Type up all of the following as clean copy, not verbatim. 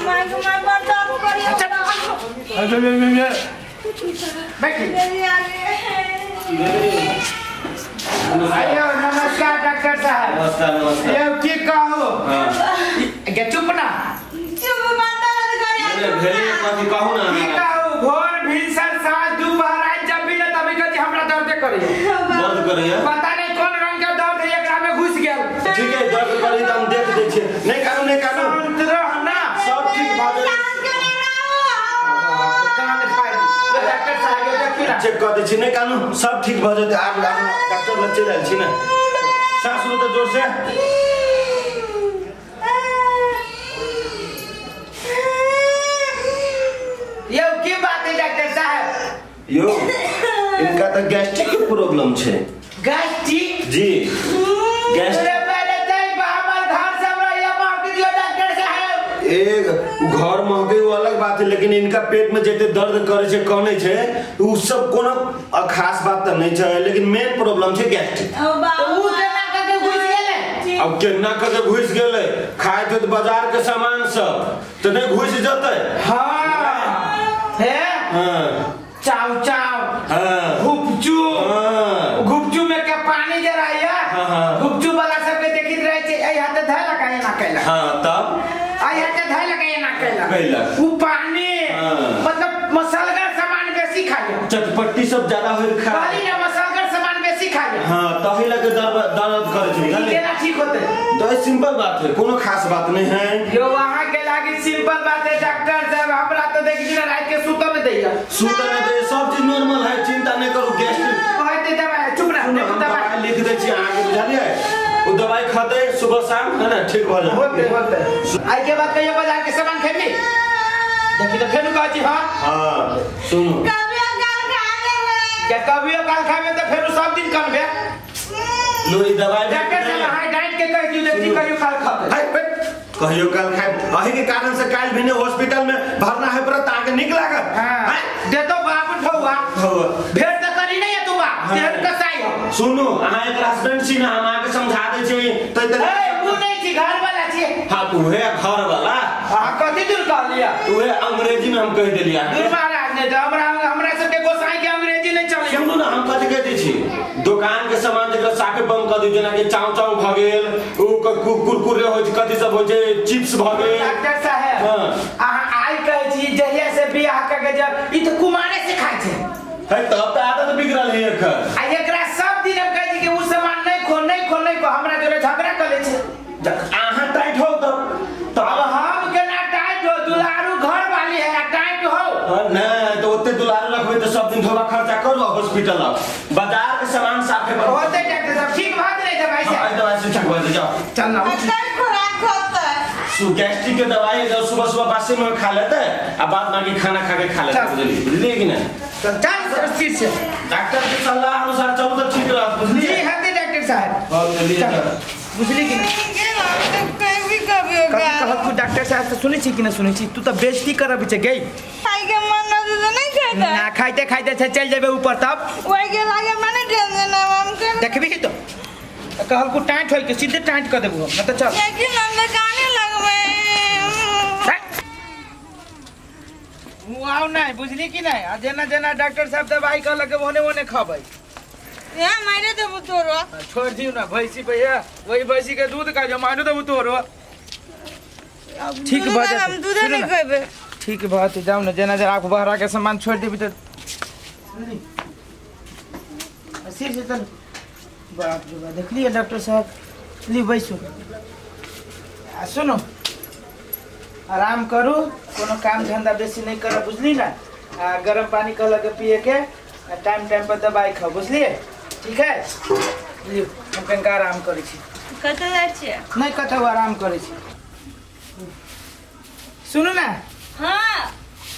आइयो नमस्कार डॉक्टर साहब। नमस्कार नमस्कार। ये की कहो? के चुप ना। भेले कथि कहू ना। की कहो? भोर भिनसर साँझ दोपहर रात जब भी न तभी कथि हमरा दर्द करे। दर्द करे है? पता नहीं कौन रंग का दर्द है एकरा में घुस गेल। ठीक है दर्द करे त हम देख दै छियै। नहीं कानू नहीं कानू। शांत रह ना। सब ठीक भ जाए। कान फाड़। डॉक्टर साहब के देखी ना। चेक कर दै छी नहीं कानू सब ठीक भ जाए। आब डॉक्टर लग चल आइल छी ना। सांस लो तो जोर से। यो की बात है डॉक्टर साहब? यो इनका तो गैस्ट्रिक के प्रॉब्लम छे। गैस्ट्रिक? जी गैस्ट्रिक। एक घर महके वो अलग बात है लेकिन इनका पेट में जते दर्द करे छे कने छे उ सब कोनो खास बात त नहीं छे लेकिन मेन प्रॉब्लम छे गैस्ट्रिक। तो उ केना करके घुस गेले? अब केना करके घुस गेले? खाए तो बाजार के सामान सब तो नहीं घुस जते। हां है हां चाव चाव हां गुपचू हां गुपचू में के पानी जराया। हां गुपचू वाला सब के देखित रहे छे ए हाथ धैला काहे ना कैला। हां तब आई हाथ धैला काहे ना कैला। उ पानी मतलब मसालेदार सामान बेसी खाया। चटपटी सब ज्यादा होय खा। खाली ना मसालेदार सामान बेसी खाया। हां तही लगे दर्द करे छे। केना ठीक होते? तो सिंपल बात है कोनो खास बात नहीं है। यो वहां के लागी सिंपल बात है डॉक्टर साहब हमरा तो देखि ना रात के सुत में दैया। सुत में दे सब चीज नॉर्मल है चिंता नहीं करू। गैस्ट्रिक कहते दवाई चुप रह। दवाई लिख दे छी आगे बुझलिए। वो दवाई खाते सुबह शाम है ना ठीक हो जाए। होते आई के बाद कहियो बाजार के सामान खेबी देखि तो फेनु कहची। हां हां सुनो कभियो काल खाबे तो फेनु सब दिन करबे। लो ई दवाई डॉक्टर साहब हां डाइट के कह दियो ठीक कहियो काल खाबे। कहियो काल खाए अही के कारण से काल भी ने हॉस्पिटल में भरना है पर ताके निक लागत। हां दे तो बाप ठौआ भेड़ त करी नहीं है तू बा तेर कसाई हो। सुनो अहाँ एक हस्बैंड छी ना हम आके समझा दे छी तो ए तू नहीं छी घर वाला छी। हां तू है घर वाला। हां कथि दूर कर लिया तू है अंग्रेजी में हम कह देलिया। दूर महाराज ने तो हमरा सब के गोसाई के अंग्रेजी नहीं चले। सुनो ना हम कथि कह दै छी दुकान के सामान जकरा साके बंद कर दी जेना कि चाव चाव भ गेल उ कुरकुरे होय छै कथि सब होय छै चिप्स भ गेल। डॉक्टर साहब अहाँ आई कहै छी जहिया से बियाह क के जब ई तो कुमारे से खाय छै है तब त आदत बिगड़ल है एकर। आ एकरा सब दिन हम कहै छी कि उ सामान नहीं खो हमरा जोरे झगड़ा कर ले छै। अहाँ टाइट हो तब अब हम केना टाइट हो? दुलारू घर वाली है टाइट हो ना तो ओते दुलारू रखबे तो सब दिन थोड़ा खर्चा करो हॉस्पिटल बाजार के सामान साफे करो। होते डॉक्टर साहब ठीक बात नहीं दवाई से। आई दवाई से ठीक हो जाओ। चल ना गैस्ट्रिक के दवाई जो सुबह सुबह बासी में खा लेते आ बाद बाकी खाना खा के खा लेते बुझलिए कि नहीं। चल सिर से डॉक्टर के सलाह अनुसार चलो तो ठीक रहत बुझलिए। जी हते डॉक्टर साहब और चलिए बुझली कि कभी डॉक्टर साहब से सुनै छी कि नहीं सुनै छी? तू तो बेइज्जती करब छै गई खाई के मन नहीं खाता ना खाइते खाइते चल जेबे ऊपर तब वही के लागे माने टेंशन है हम के देखबी तो कहल को टाइट होय के सीधे टाइट कर देबो ना तो चल लेकिन अंदर गाने लगबे आओ नहीं बुझली कि नहीं? आ जेना जेना डॉक्टर साहब दवाई कहलक ओने ओने खाबै या मारे देबो तोरो छोड़ दियो ना भैंसी भैया वही भैंसी के दूध का जो मानो देबो तोरो ठीक बात हम दूध नहीं खाबे। ठीक बात जाओ ना जेना जरा आंख बहरा के सामान छोड़ देबी तो सिर से चल बाप रे बाप देख लिए डॉक्टर साहब ली बैसो सुनो आराम करू कोनो काम धंधा बेसी नहीं कर बुझली ना। गरम पानी कहलक पिए के टाइम टाइम पर दवाई खाओ बुझलिए ठीक है। लियो हम कनिका आराम करै छी। कतऽ जाइ छियै? नहीं कतौ आराम करै छी। सुनू ना हां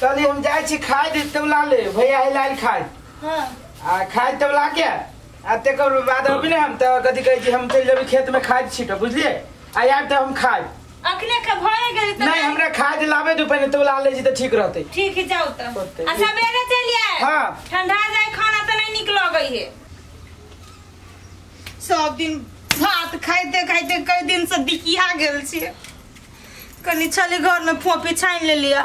कल हम जाय छी खाय दे तौला ले भैया हिलाल खाय। हां आ खाय तौला के आ तेकर बाद अभी ने हम त कथि कहै छी हम चल जेबी खेत में खाय छी तो बुझलिए। आ यार त हम खाय अखने के भए गेल त नहीं हमरा खाय लाबे दू पहले तौला ले जी त ठीक रहते। ठीक है जाओ त आ सवेरे चलिए। हां ठंडा जाए खाना त नहीं निक लगई है। सब दिन भात खाइते खाइते कई दिन से दिकिया गेल छी कनी चली घर में फोपी छाइन ले लिया।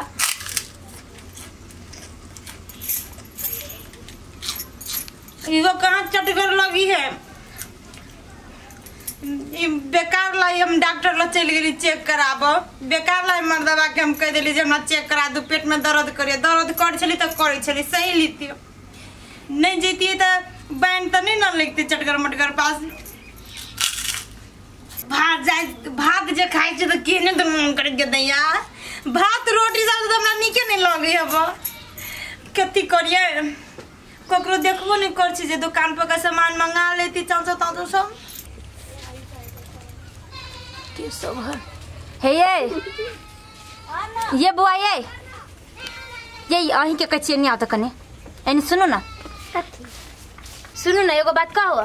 इहो कहाँ चटकर लगी है। बेकार लाई हम डॉक्टर ला चल गई चेक कराब। बेकार लाई मर्दबा के हम कह दिली हमरा चेक करा दू, पेट में दर्द करिए। दर्द कर छली तो करे छली, सही लीती नहीं जीती तो बैंड तो नहीं न लिखती चटकर मटकर पास। भात जे खाई छे तो केने तो मन कर के दैया। भात रोटी सब तो हमरा नीके नहीं लगे। अब कथी करिए, ककरो देखबो नहीं कर छी जे दुकान पर का सामान मंगा लेती। चाचा तातो सब के सब है। हे ये बुआ ये अहीं के कचिए नहीं आता कने। एनी सुनो ना, सुनो ना, एगो बात कहो।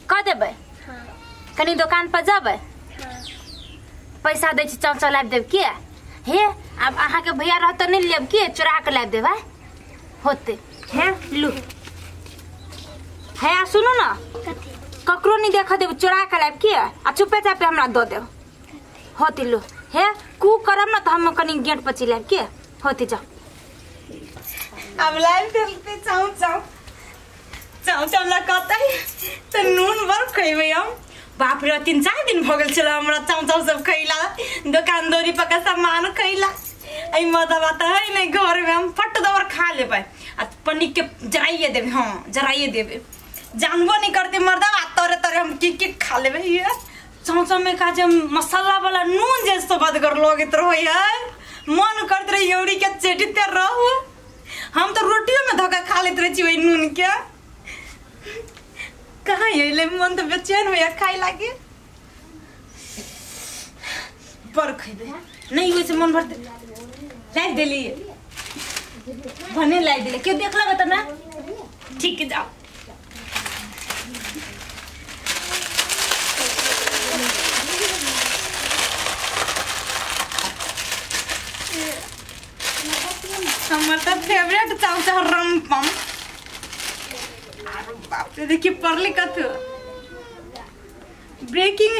कह देबै कनी दुकान पर जाबै, पैसा दे छी चाचा लाइब देब के। हे अब अहाँ के भैया रहत नहीं लेब के, चुरा के लाइब देबै होते। हे लू है सुनो ना, ककरो नहीं देखा देब, चुरा के लाइब के आ चुपे चापे हमरा दो देब होती। लो हे कू करम ना तो हम कनी गेट पर चिलाइब के होती। जाओ अब लाइव देते चाऊ चाऊ चाऊ चाऊ ला कहते तो नून बर खइबे हम। बाप रे 3-4 दिन भ गेल छला हमरा चाऊ चाऊ सब खइला, दुकानदारी पर का सामान खइला। आई मजा बात है नहीं, घर में हम फट दवर खा लेबै आ पन्नी के जराइए देबे। हां जराइए देबे, जानबो नहीं करते मर्दा तोरे तोरे हम की खा लेबे। ये चाऊ चाऊ में का जे मसाला वाला नून जे सब बदगर लगत रहे है, मन करत रहे एउरी के चेटिते रहू। हम तो रोटियों में धोखा खा लेते रहे छी नून के। कहाँ ये मन तो बेचैन हो खाए लागे। पर खइबे नहीं वैसे मन भरते लाइक देली भने लाइक देली क्यों देख लगा ना। ठीक है जाओ। हमारा तो फेवरेट चाउ चाउ रमपम। बाप रे देखिए पढ़ली कथु ब्रेकिंग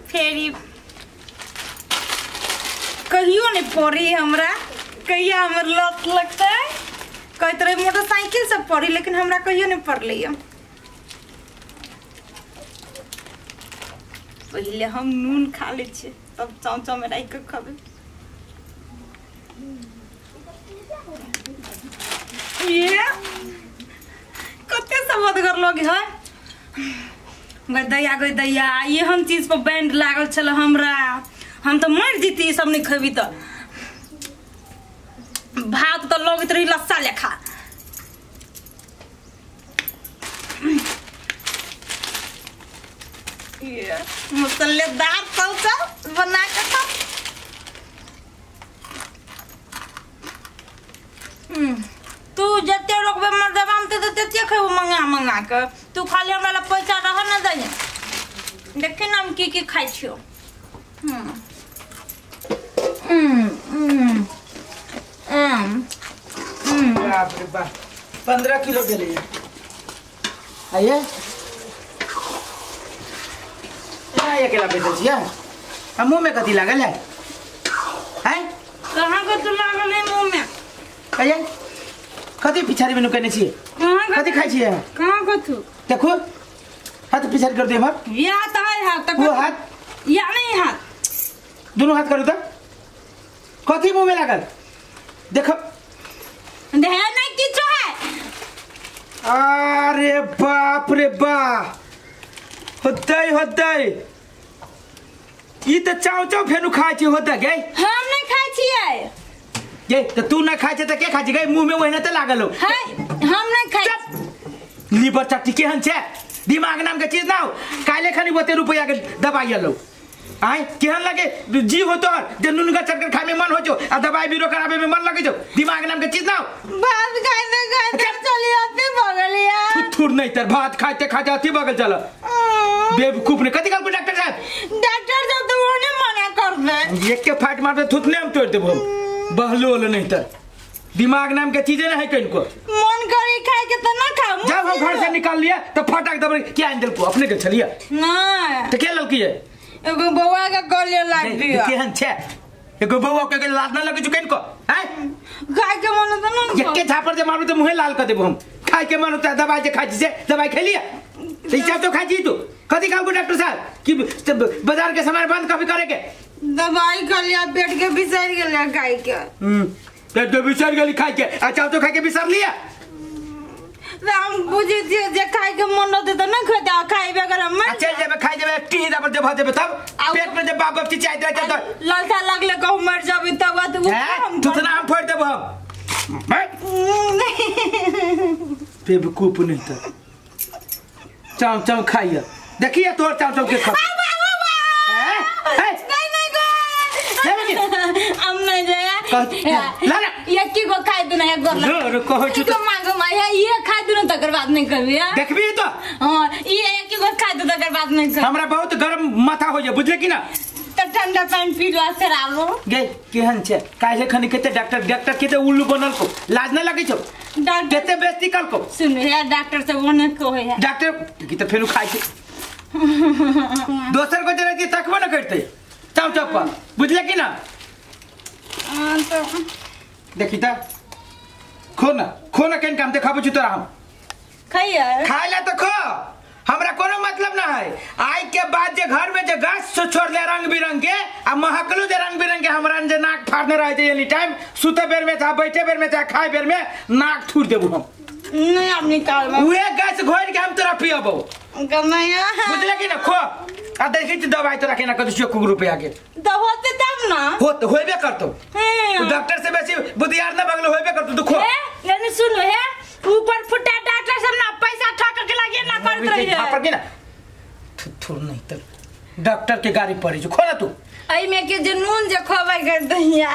फेरी कहियो नहीं पढ़ी हमरा। कहिया हमर लत लगता है, कई तरह मोटरसाइकिल से पढ़ी लेकिन हमरा कहियो नहीं पढ़ली। पहले हम नून खा ले छे तब चाउ चाउ में राख के खाबे। ये कते समझ कर लोग है गदैया गदैया। ये हम चीज पर बैंड लागल चल हमरा, हम तो मर जीती सब नहीं खबी। तो भात तो लोग रही लस्सा लेखा। ये मसालेदार चाउचा बना के खा। तू जते रोकबे मर्दबा हम तो तते खेबो मंगा मंगा के। तू खाली हमरा पैसा रह न दे। देखे ना हम की खाइ छियो। बाप रे बाप 15 किलो के लिए आइए ये केला बेचल छियै। हम मुंह में कथी लागल है? हैं कहां को तू लागल है मुंह में? आइए कथी पिछाड़ी में नुकने छियै? कथी खाइ छियै? कहां को तू देखो हाथ पिछाड़ी कर दे हमर। ये हाथ है हाथ तक वो हाथ या नहीं हाथ दोनों हाथ करू तो कथी मुंह में लागल देखो। ध्यान नहीं किछो है। अरे बाप रे बाप होतै ई त चाउ चाउ फेनु खाइ छी होता गे। हम नहीं खाइ छियै गे त तू न खाइ छ त के खाइ छी गे? मुंह में ओहिना त लागल हो है। हम नहीं खाइ। लीवर चट्टी केहन छै? दिमाग नाम के चीज ना हो। काले खनी 20 रुपया के दवाई लो आय केहन लगे जी हो तोर जे नुनगा चटकर खाए में मन हो जो आ दवाई बीरो करावे में मन लगे जो। दिमाग नाम के चीज ना हो। भात खाते चली आते बगलिया थुर नहीं तर भात खाते खाते अति बगल चल बेवकूफ ने कथी कहल डॉक्टर साहब? डॉक्टर साहब तो वो नहीं मना कर दे। एक के फाट मार दे थुतने हम तोड़ देबो। बहलो नहीं तर दिमाग नाम के चीजें नहीं कहीं को मन करे खाए के तो ना खाओ। जब हम घर से निकाल लिया तो फटाक दब क्या आन दिल को अपने के छलिया ना तो क्या ललकी है? एगो बउआ के गले लाग दिया केहन छे एगो बउआ के लाज ना लगे जुकैन को हैं खाए के मन त न एके झापर जे मारू त मुहे लाल कर देबो हम खाए के मन त दवाई जे खाई से दवाई खेलिए पैसा तो खाई तू कथी काम को डॉक्टर साहब कि बाजार के सामान बंद कभी करे के दवाई खा लिया पेट के बिसर गेल खाए के पेट के बिसर गेली खाए के अच्छा तो खाए के बिसर लिया राम बुझे जे जे खाए के मन होते त न खदा खाए बेगर हम चल जेबे खाई जेबे टी दबर जे भ जेबे तब पेट में जे बाप बाप चिचाइत रहे त लालसा लगले कहू मर जाबे तब तू तो नाम फोड़ देबो हम बेवकूफ नहीं तो चाव चाव खाइए देखिए तोर चाव चाव के खा हम नहीं जाया लाला ये की को खाई दु ना गोर लो कहो छु तो मांगो माया ये खाई दु ना तकर बात नहीं करबी देखबी तो हां ये एक को खाई दु तकर बात नहीं कर हमरा बहुत गरम माथा हो जाय बुझले कि ना त ठंडा पानी पी लो से रालो गे केहन छे काहे खनी केते डॉक्टर केते उल्लू बनल को लाज न लगे छो डॉक्टर केते बेइज्जती कल को सुन यार डॉक्टर से ओने को है डॉक्टर की त फेनु खाइ छे दोसर को जरा की तकबो न करते चाव चाव पर बुझले कि ना तो देखी त खो ना केन काम देखाबो छु तोरा हम खाइए खाए ला तो खो हमरा कोनो मतलब ना है आई के बाद जे घर में जे गाछ से छोड़ ले रंग बिरंग के आ महकलू जे रंग बिरंग के हमरा जे नाक फाड़ने रहे जे एनी टाइम सुते बेर में था बैठे बेर में था खाए बेर में नाक थूर देबो हम नहीं अब निकाल में उहे गाछ घोर के हम तोरा पियबो कन्हैया बुझले कि ना खो आ देखी त दवाई तोरा केना कद 100 रुपया के तो होते तब ना होइबे करतो तो डॉक्टर से बेसी बुधियार ना बगल होइबे करतो तू खो लेने सुन है ऊपर फुटा डॉक्टर सब ना पैसा ठक के लागे ना करत रही है पर के ना थुर नहीं त डॉक्टर के गाड़ी पड़ी जो खो ना तू आई में के जुनून जे खबै कर दहिया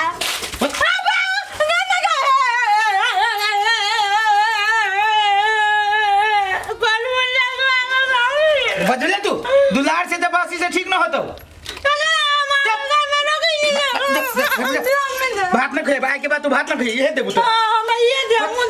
बदले तू दुलार से दबासी से ठीक न होतो भात न खाए भाई के बाद तू भात न खाए ये देबू तो हां मैं ये दे मुंह